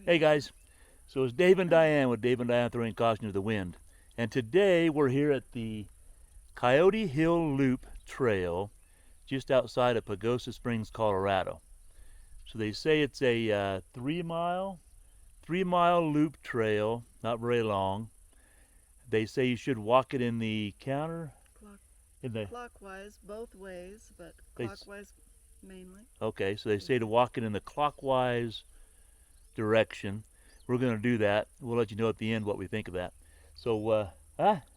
Hey guys, so it's Dave and Diane with Dave and Diane Throwing Caution to the Wind. And today we're here at the Coyote Hill Loop Trail just outside of Pagosa Springs, Colorado. So they say it's a 3 mile loop trail, not very long. They say you should walk it in the clockwise, both ways, but clockwise mainly. Okay, so they say to walk it in the clockwise direction. We're going to do that. We'll let you know at the end what we think of that. So,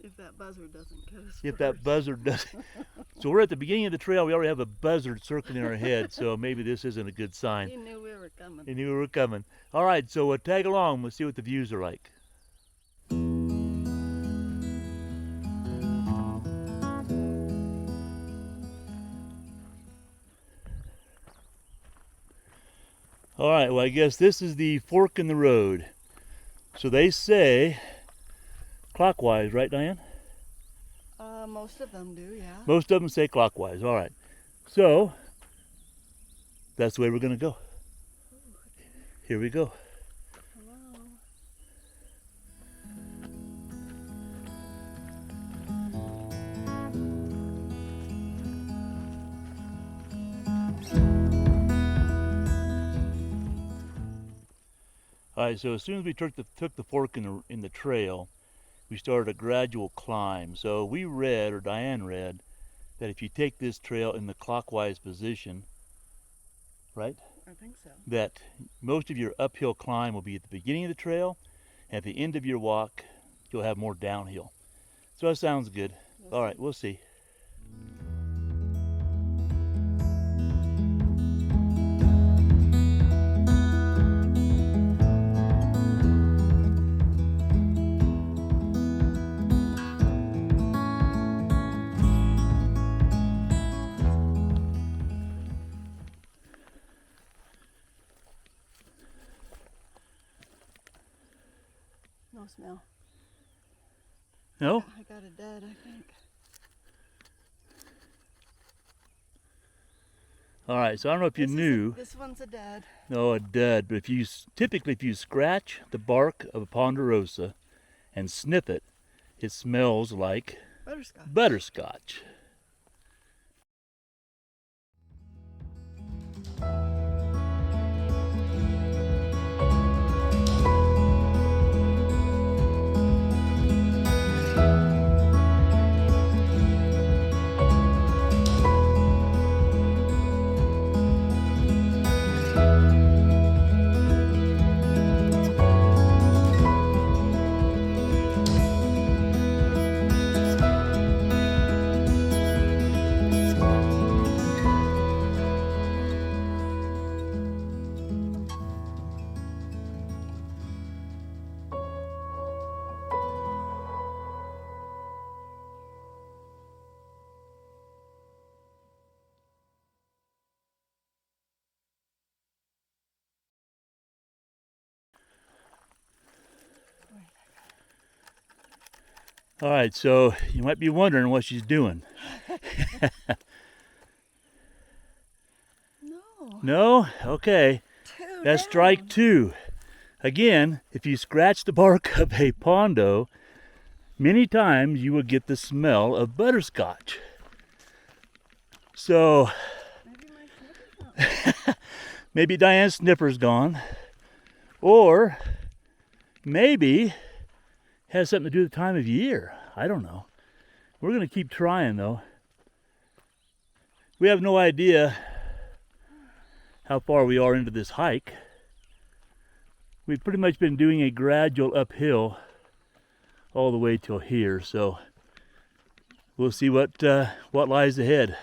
if that buzzard doesn't get us if first. that buzzard doesn't. So we're at the beginning of the trail. We already have a buzzard circling in our head, so maybe this isn't a good sign. He knew we were coming. He knew we were coming. All right, so tag along. We'll see what the views are like. All right, well, I guess this is the fork in the road. So they say clockwise, right, Diane? Most of them do, yeah. Most of them say clockwise. All right. So that's the way we're going to go. Here we go. Hello. All right, so as soon as we took the fork in the trail, we started a gradual climb. So we read, or Diane read, that if you take this trail in the clockwise position, right? I think so. That most of your uphill climb will be at the beginning of the trail, and at the end of your walk, you'll have more downhill. So that sounds good. All right, we'll see. No smell. No? I got a dud, I think. All right, so I don't know if you knew. This one's a dud. No, a dud. But typically if you scratch the bark of a ponderosa and sniff it, it smells like Butterscotch. butterscotch. All right, so you might be wondering what she's doing. No. No? Okay. That's strike two. Again, if you scratch the bark of a pondo, many times you will get the smell of butterscotch. So, Maybe my sniffer's not. maybe Diane's sniffer's gone. Or maybe has something to do with the time of year. I don't know. We're going to keep trying though. We have no idea how far we are into this hike. We've pretty much been doing a gradual uphill all the way till here, so we'll see what lies ahead.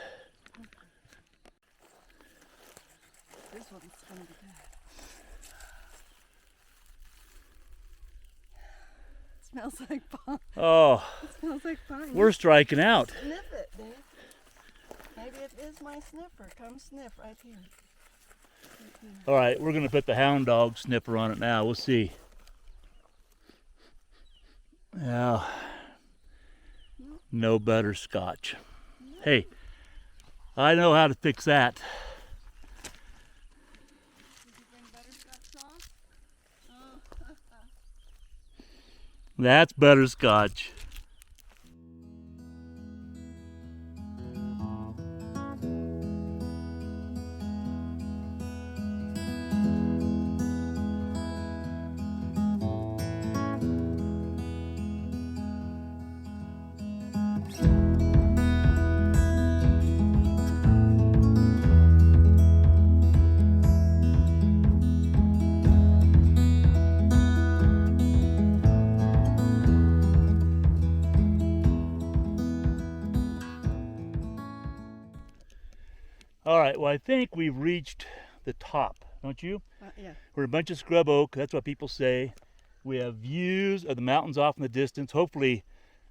This one's gonna be bad. Smells like pine. Oh, It smells like pine. we're striking out. Sniff it, Dave. Maybe it is my sniffer. Come sniff right here. All right, we're going to put the hound dog sniffer on it now. We'll see. Yeah, no butterscotch. Hey, I know how to fix that. Did you bring butterscotch sauce? That's butterscotch. All right, well, I think we've reached the top, don't you? Yeah. We're a bunch of scrub oak, that's what people say. We have views of the mountains off in the distance. Hopefully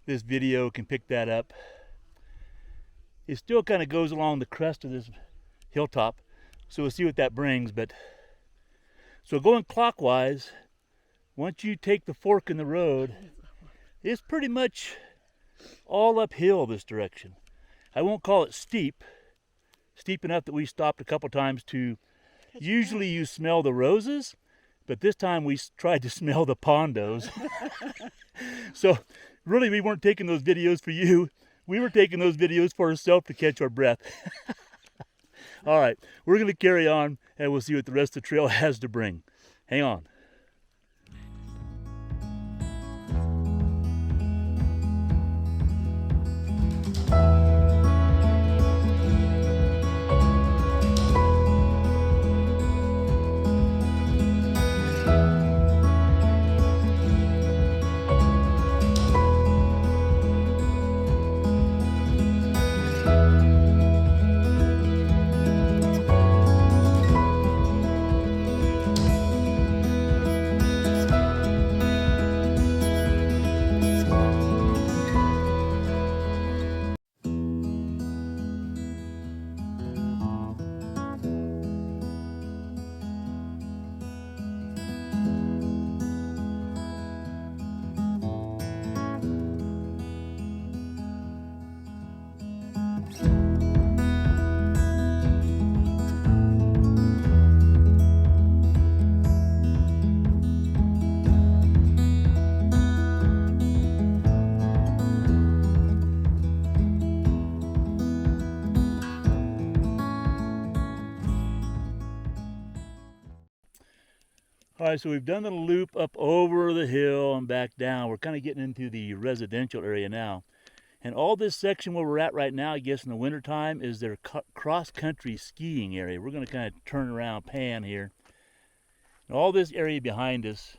this video can pick that up. It still kind of goes along the crest of this hilltop, so we'll see what that brings. But so going clockwise, once you take the fork in the road, it's pretty much all uphill this direction. I won't call it steep enough that we stopped a couple times to, usually you smell the roses, but this time we tried to smell the pondos. So really we weren't taking those videos for you. We were taking those videos for ourselves to catch our breath. All right, we're going to carry on and we'll see what the rest of the trail has to bring. Hang on. All right, so we've done the loop up over the hill and back down. We're kind of getting into the residential area now. And all this section where we're at right now, I guess in the wintertime, is their cross-country skiing area. We're going to kind of turn around, pan here. And all this area behind us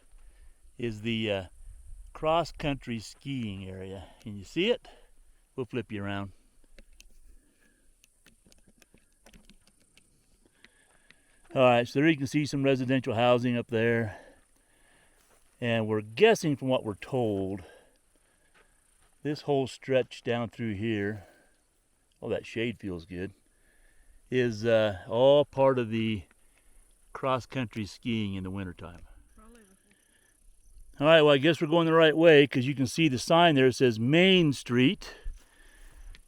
is the cross-country skiing area. Can you see it? We'll flip you around. All right, so there you can see some residential housing up there. And we're guessing from what we're told, this whole stretch down through here, oh, that shade feels good, is all part of the cross-country skiing in the wintertime. All right, well, I guess we're going the right way because you can see the sign there. It says Main Street.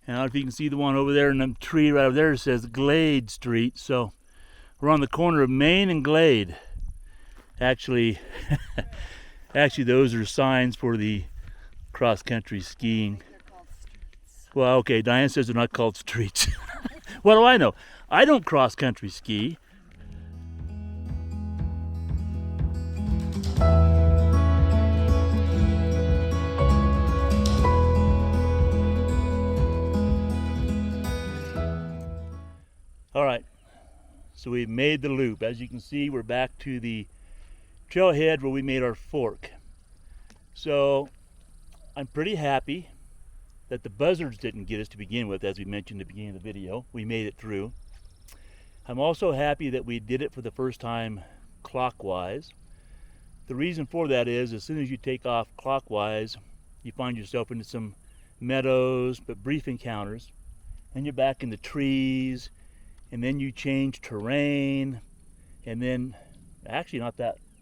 And I don't know if you can see the one over there in the tree right over there. It says Glade Street. So we're on the corner of Main and Glade. Actually, those are signs for the cross-country skiing. Well, okay, Diane says they're not called streets. What do I know? I don't cross-country ski. All right, so we've made the loop. As you can see, we're back to the trailhead where we made our fork. So I'm pretty happy that the buzzards didn't get us to begin with, as we mentioned at the beginning of the video. We made it through. I'm also happy that we did it for the first time clockwise. The reason for that is, as soon as you take off clockwise, you find yourself into some meadows, but brief encounters, and you're back in the trees, and then you change terrain, and then actually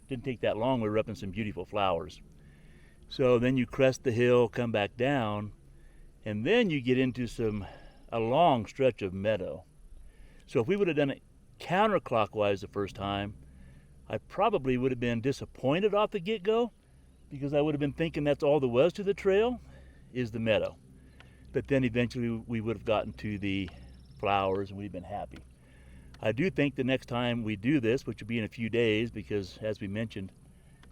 didn't take that long. We were up in some beautiful flowers. So then you crest the hill, come back down, and then you get into a long stretch of meadow. So if we would have done it counterclockwise the first time, I probably would have been disappointed off the get-go, because I would have been thinking that's all there was to the trail, is the meadow. But then eventually we would have gotten to the flowers and we'd been happy. I do think the next time we do this, which will be in a few days, because as we mentioned,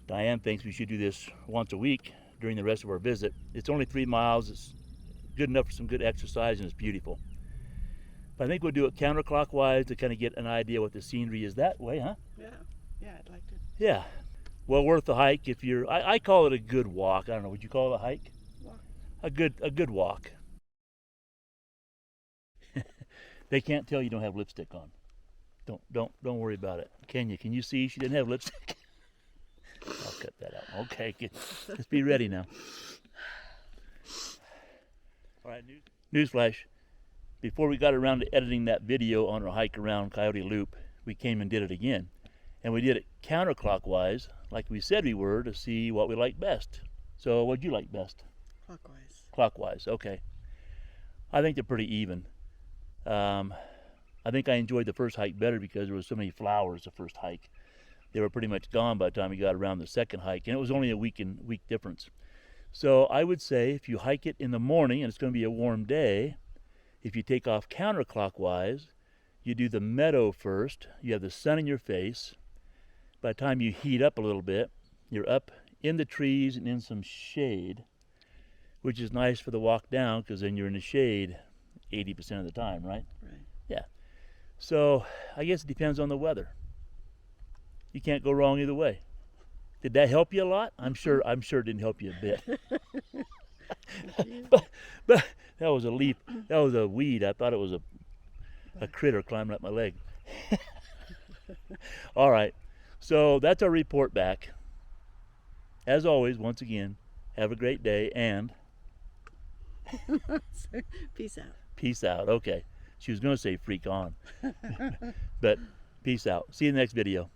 Diane thinks we should do this once a week during the rest of our visit. It's only 3 miles. It's good enough for some good exercise and it's beautiful. But I think we'll do it counterclockwise to kind of get an idea what the scenery is that way, huh? Yeah, yeah, I'd like to. Yeah. Well, worth the hike if you're, I call it a good walk. I don't know, would you call it a hike? Walk. A good walk. They can't tell you don't have lipstick on. Don't worry about it. Can you? Can you see she didn't have lipstick? I'll cut that out. Okay, let's be ready now. All right, newsflash. Before we got around to editing that video on our hike around Coyote Loop, we came and did it again. And we did it counterclockwise, like we said we were, to see what we liked best. So what'd you like best? Clockwise. Clockwise, okay. I think they're pretty even. I think I enjoyed the first hike better because there was so many flowers the first hike. They were pretty much gone by the time we got around the second hike, and it was only a week difference. So I would say if you hike it in the morning and it's going to be a warm day, if you take off counterclockwise, you do the meadow first, you have the sun in your face. By the time you heat up a little bit, you're up in the trees and in some shade, which is nice for the walk down because then you're in the shade 80% of the time, right? Right. Yeah. So I guess it depends on the weather. You can't go wrong either way. Did that help you a lot? I'm sure it didn't help you a bit. but that was a leaf. That was a weed. I thought it was a critter climbing up my leg. All right. So that's our report back. As always, once again, have a great day and Peace out. Peace out. Okay. She was going to say freak on. But peace out. See you in the next video.